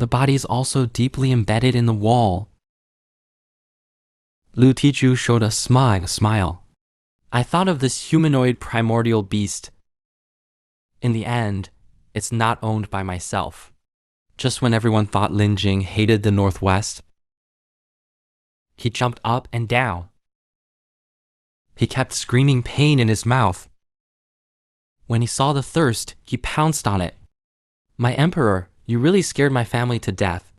The body is also deeply embedded in the wall. Lu Tiju showed a smile. I thought of this humanoid primordial beast. In the end, it's not owned by myself. Just when everyone thought Lin Jing hated the Northwest, he jumped up and down. He kept screaming pain in his mouth. When he saw the thirst, he pounced on it. My emperor, you really scared my family to death.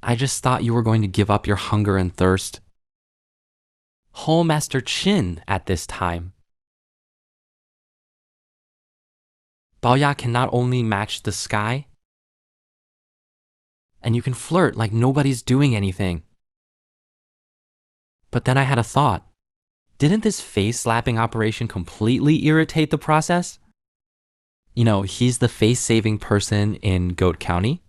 I just thought you were going to give up your hunger and thirst. Hall Master Qin at this time. Baoya can not only match the sky, and you can flirt like nobody's doing anything. But then I had a thought. Didn't this face-slapping operation completely irritate the process? You know, he's the face-saving person in Goat County.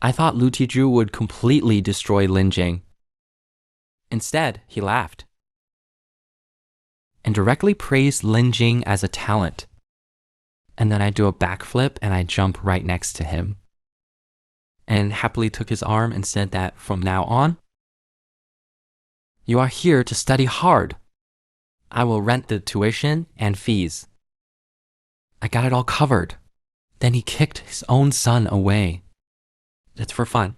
I thought Lu Tiju would completely destroy Lin Jing. Instead, he laughed and directly praised Lin Jing as a talent. And then I do a backflip and I jump right next to him. And happily took his arm and said that from now on, you are here to study hard. I will rent the tuition and fees. I got it all covered. Then he kicked his own son away. It's for fun.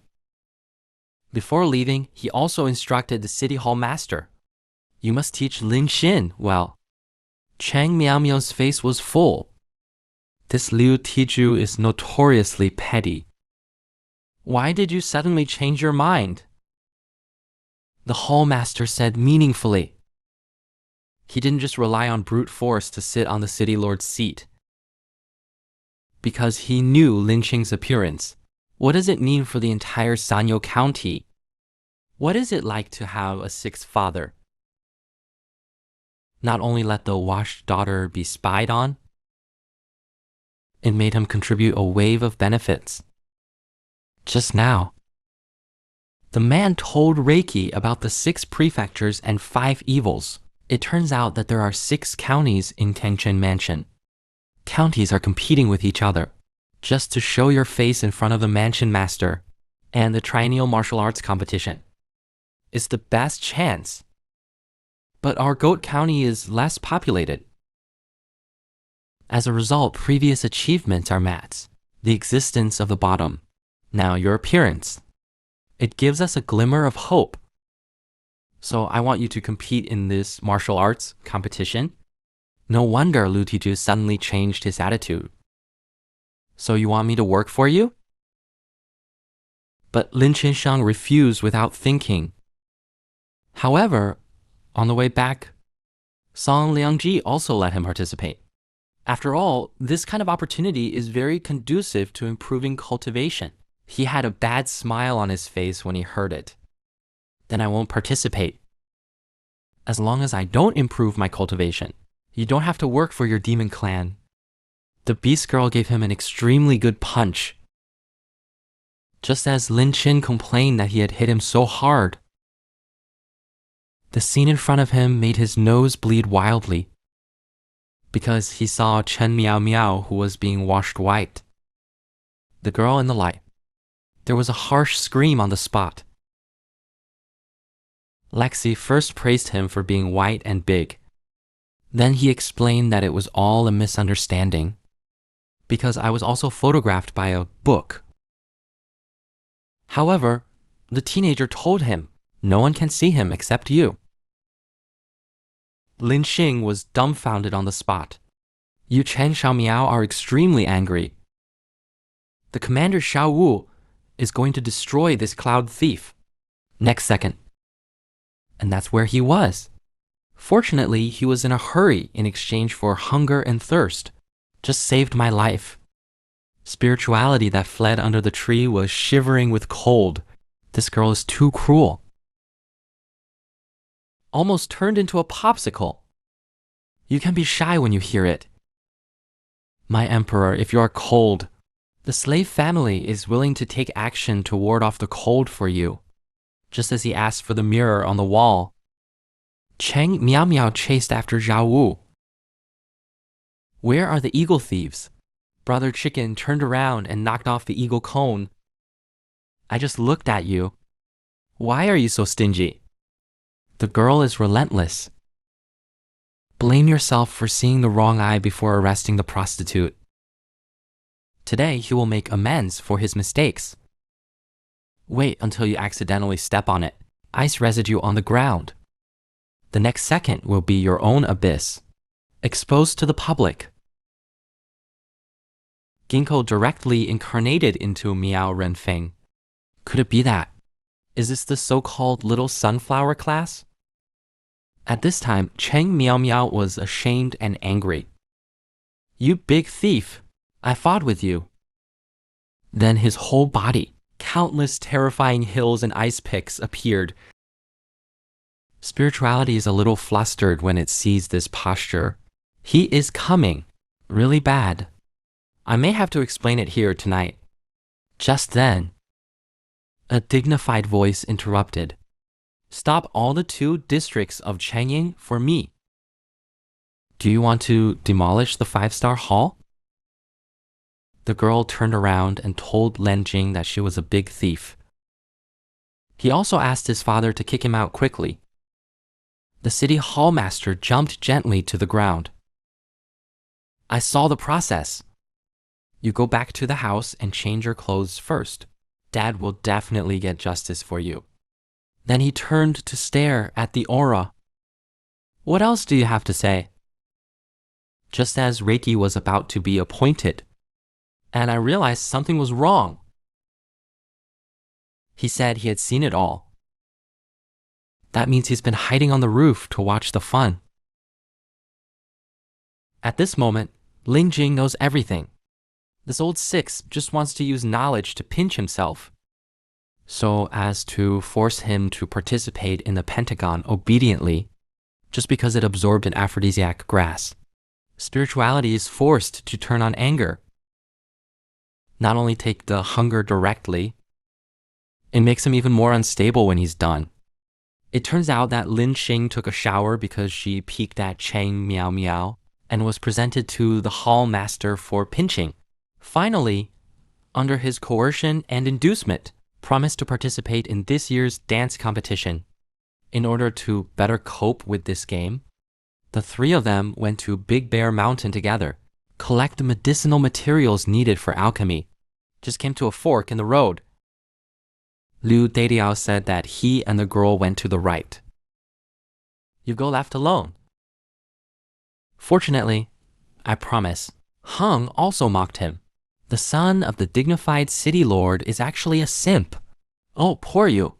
Before leaving, he also instructed the city hall master. You must teach Lin Xin well. Chang Miao's face was full. This Liu Tiju is notoriously petty. Why did you suddenly change your mind? The hall master said meaningfully. He didn't just rely on brute force to sit on the city lord's seat. Because he knew Lin Qing's appearance. What does it mean for the entire Sanyo County? What is it like to have a sixth father? Not only let the washed daughter be spied on, it made him contribute a wave of benefits. Just now, the man told Reiki about the 6 prefectures and 5 evils. It turns out that there are 6 counties in Tengchen Mansion. Counties are competing with each other just to show your face in front of the mansion master and the triennial martial arts competition. It's the best chance. But our Goat County is less populated. As a result, previous achievements are met. The existence of the bottom. Now your appearance. It gives us a glimmer of hope. So I want you to compete in this martial arts competition. No wonder Lu Tiju suddenly changed his attitude. So you want me to work for you? But Lin Qianshang refused without thinking. However, on the way back, Song Liangji also let him participate. After all, this kind of opportunity is very conducive to improving cultivation. He had a bad smile on his face when he heard it. Then I won't participate. As long as I don't improve my cultivation, you don't have to work for your demon clan. The beast girl gave him an extremely good punch. Just as Lin Qin complained that he had hit him so hard. The scene in front of him made his nose bleed wildly because he saw Chen Miao who was being washed white. The girl in the light. There was a harsh scream on the spot. Lexi first praised him for being white and big. Then he explained that it was all a misunderstanding because I was also photographed by a book. However, the teenager told him, no one can see him except you. Lin Xing was dumbfounded on the spot. Yu Chen Xiaomiao are extremely angry. The commander Xiao Wu is going to destroy this cloud thief. Next second. And that's where he was. Fortunately, he was in a hurry in exchange for hunger and thirst. Just saved my life. Spirituality that fled under the tree was shivering with cold. This girl is too cruel. Almost turned into a popsicle. You can be shy when you hear it. My emperor, if you are cold, the slave family is willing to take action to ward off the cold for you, just as he asked for the mirror on the wall. Cheng Miao chased after Zhao Wu. Where are the eagle thieves? Brother Chicken turned around and knocked off the eagle cone. I just looked at you. Why are you so stingy? The girl is relentless. Blame yourself for seeing the wrong eye before arresting the prostitute. Today, he will make amends for his mistakes. Wait until you accidentally step on it. Ice residue on the ground. The next second will be your own abyss, exposed to the public. Ginkgo directly incarnated into Miao Renfeng. Could it be that? Is this the so-called little sunflower class? At this time, Cheng Miao Miao was ashamed and angry. You big thief! I fought with you. Then his whole body, countless terrifying hills and ice picks appeared. Spirituality is a little flustered when it sees this posture. He is coming. Really bad. I may have to explain it here tonight. Just then, a dignified voice interrupted. Stop all the 2 districts of Changying for me. Do you want to demolish the 5-star hall? The girl turned around and told Len Jing that she was a big thief. He also asked his father to kick him out quickly. The city hall master jumped gently to the ground. I saw the process. You go back to the house and change your clothes first. Dad will definitely get justice for you. Then he turned to stare at the aura. What else do you have to say? Just as Reiki was about to be appointed, and I realized something was wrong. He said he had seen it all. That means he's been hiding on the roof to watch the fun. At this moment, Ling Jing knows everything. This old 6 just wants to use knowledge to pinch himself, so as to force him to participate in the pentagon obediently, just because it absorbed an aphrodisiac grass. Spirituality is forced to turn on anger. Not only take the hunger directly, it makes him even more unstable when he's done. It turns out that Lin Xing took a shower because she peeked at Cheng Miao Miao and was presented to the hall master for pinching. Finally, under his coercion and inducement, promised to participate in this year's dance competition. In order to better cope with this game, the 3 of them went to Big Bear Mountain together, collect the medicinal materials needed for alchemy. Just came to a fork in the road. Liu Dadiao said that he and the girl went to the right. You go left alone. Fortunately, I promise, Heng also mocked him. The son of the dignified city lord is actually a simp. Oh, poor you.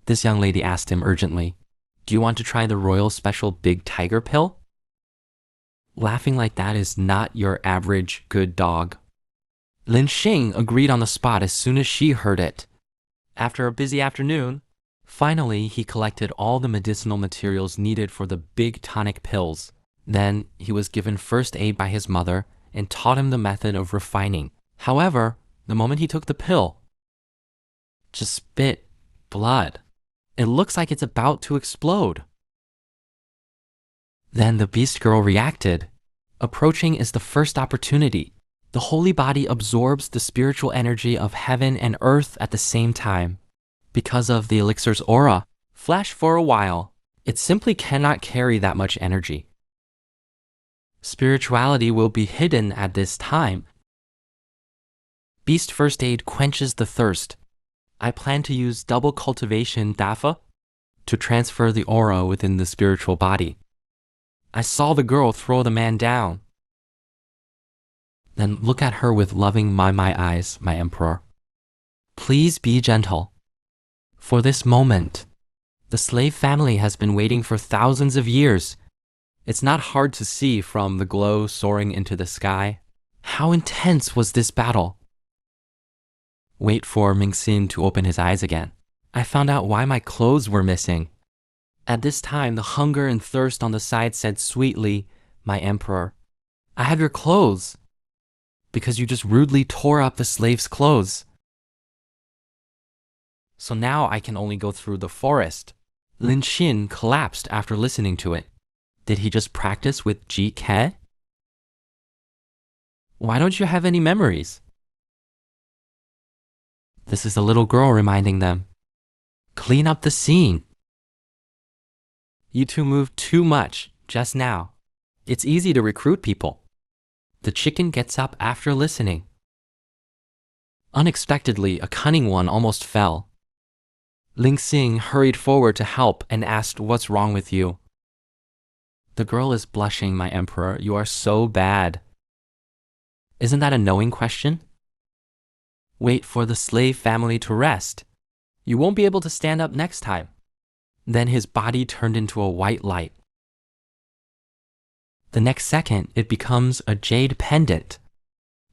This young lady asked him urgently. Do you want to try the royal special big tiger pill? Laughing like that is not your average good dog. Lin Xing agreed on the spot as soon as she heard it. After a busy afternoon, finally he collected all the medicinal materials needed for the big tonic pills. Then he was given first aid by his mother and taught him the method of refining. However, the moment he took the pill, just spit blood. It looks like it's about to explode. Then the beast girl reacted. Approaching is the first opportunity. The holy body absorbs the spiritual energy of heaven and earth at the same time. Because of the elixir's aura, flash for a while, it simply cannot carry that much energy. Spirituality will be hidden at this time. Beast First Aid quenches the thirst. I plan to use double cultivation Dafa to transfer the aura within the spiritual body. I saw the girl throw the man down. Then look at her with loving my eyes, my emperor. Please be gentle. For this moment, the slave family has been waiting for thousands of years. It's not hard to see from the glow soaring into the sky. How intense was this battle? Wait for Mingxin to open his eyes again. I found out why my clothes were missing. At this time, the hunger and thirst on the side said sweetly, my emperor, I have your clothes, because you just rudely tore up the slave's clothes. So now I can only go through the forest. Lin Xin collapsed after listening to it. Did he just practice with Ji Ke? Why don't you have any memories? This is the little girl reminding them. Clean up the scene. You two moved too much just now. It's easy to recruit people. The chicken gets up after listening. Unexpectedly, a cunning one almost fell. Ling Xing hurried forward to help and asked, "What's wrong with you?" "The girl is blushing, my emperor. You are so bad." "Isn't that a knowing question?" "Wait for the slave family to rest. You won't be able to stand up next time." Then his body turned into a white light. The next second, it becomes a jade pendant.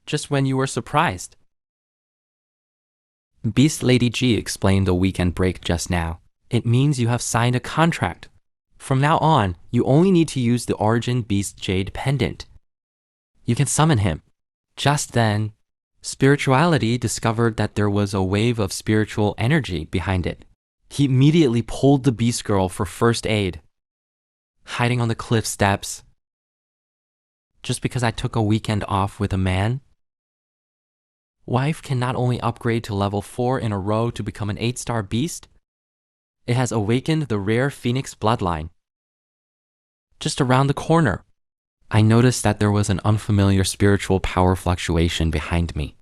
Just when you were surprised. Beast Lady G explained the weekend break just now. It means you have signed a contract. From now on, you only need to use the Origin Beast Jade pendant. You can summon him. Just then, spirituality discovered that there was a wave of spiritual energy behind it. He immediately pulled the beast girl for first aid. Hiding on the cliff steps. Just because I took a weekend off with a man? Wife can not only upgrade to level 4 in a row to become an 8-star beast, it has awakened the rare phoenix bloodline. Just around the corner, I noticed that there was an unfamiliar spiritual power fluctuation behind me.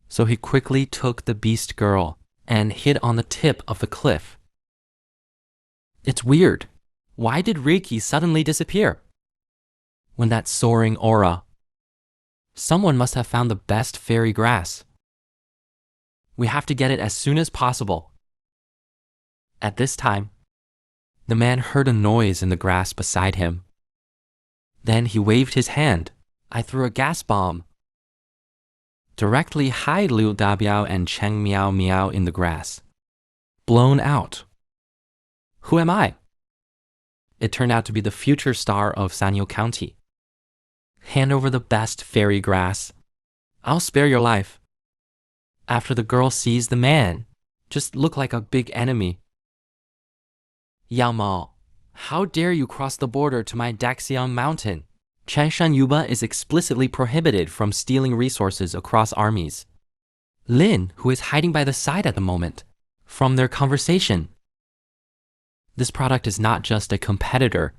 So he quickly took the beast girl and hid on the tip of the cliff. It's weird. Why did Reiki suddenly disappear? When that soaring aura, someone must have found the best fairy grass. We have to get it as soon as possible. At this time, the man heard a noise in the grass beside him. Then he waved his hand. I threw a gas bomb. Directly hide Liu Dabiao and Cheng Miao Miao in the grass. Blown out. Who am I? It turned out to be the future star of Sanyo County. Hand over the best fairy grass. I'll spare your life. After the girl sees the man, just look like a big enemy. Yao Mao, how dare you cross the border to my Daxiang mountain? Chanshan Yuba is explicitly prohibited from stealing resources across armies. Lin, who is hiding by the side at the moment, from their conversation. This product is not just a competitor.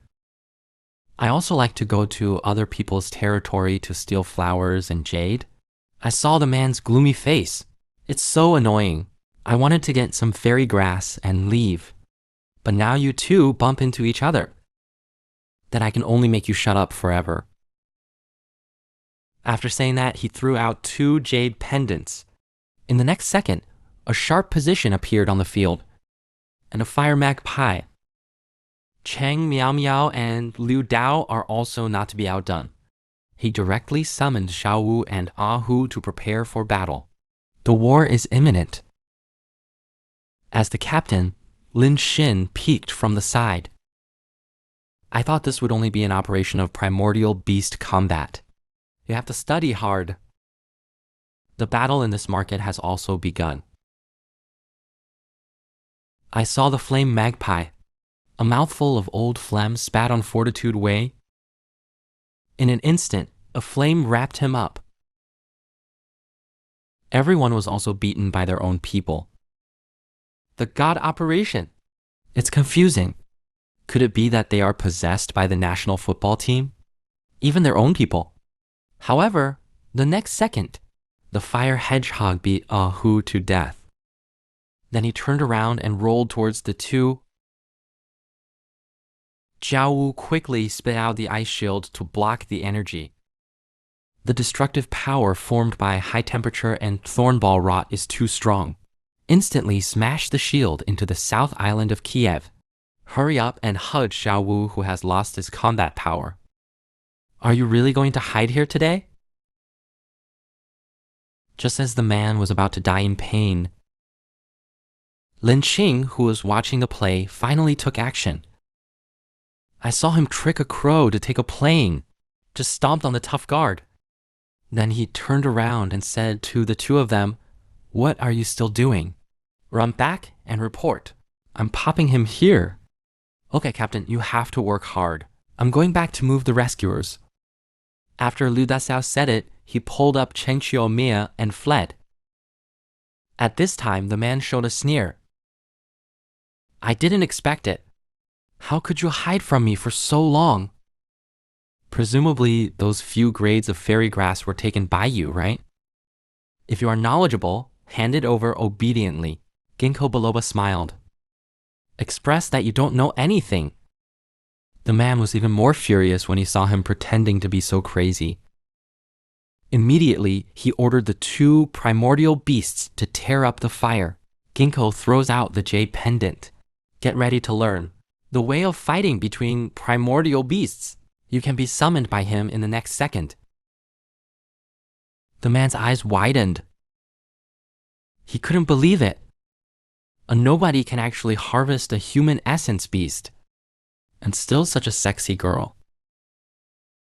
I also like to go to other people's territory to steal flowers and jade. I saw the man's gloomy face. It's so annoying. I wanted to get some fairy grass and leave. But now you two bump into each other. Then I can only make you shut up forever. After saying that, he threw out 2 jade pendants. In the next second, a sharp position appeared on the field, and a fire magpie. Cheng Miao Miao and Liu Dao are also not to be outdone. He directly summoned Xiao Wu and Ah Hu to prepare for battle. The war is imminent. As the captain, Lin Xin peeked from the side. I thought this would only be an operation of primordial beast combat. You have to study hard. The battle in this market has also begun. I saw the flame magpie. A mouthful of old phlegm spat on Fortitude Way. In an instant, a flame wrapped him up. Everyone was also beaten by their own people. The god operation. It's confusing. Could it be that they are possessed by the national football team? Even their own people. However, the next second, the fire hedgehog beat Ah Hu to death. Then he turned around and rolled towards the two. Jiao Wu quickly spit out the ice shield to block the energy. The destructive power formed by high temperature and thornball rot is too strong. Instantly smash the shield into the south island of Kiev. Hurry up and hug Xiao Wu, who has lost his combat power. Are you really going to hide here today? Just as the man was about to die in pain, Lin Qing, who was watching the play, finally took action. I saw him trick a crow to take a playing, just stomped on the tough guard. Then he turned around and said to the two of them, "What are you still doing? Run back and report. I'm popping him here." "Okay, Captain, you have to work hard. I'm going back to move the rescuers." After Liu Daxiao said it, he pulled up Chengqiu Mia and fled. At this time, the man showed a sneer. I didn't expect it. How could you hide from me for so long? Presumably, those few grades of fairy grass were taken by you, right? If you are knowledgeable, hand it over obediently. Ginkgo biloba smiled. Express that you don't know anything. The man was even more furious when he saw him pretending to be so crazy. Immediately, he ordered the 2 primordial beasts to tear up the fire. Ginkgo throws out the jade pendant. Get ready to learn the way of fighting between primordial beasts. You can be summoned by him in the next second. The man's eyes widened. He couldn't believe it. A nobody can actually harvest a human essence beast. And still such a sexy girl.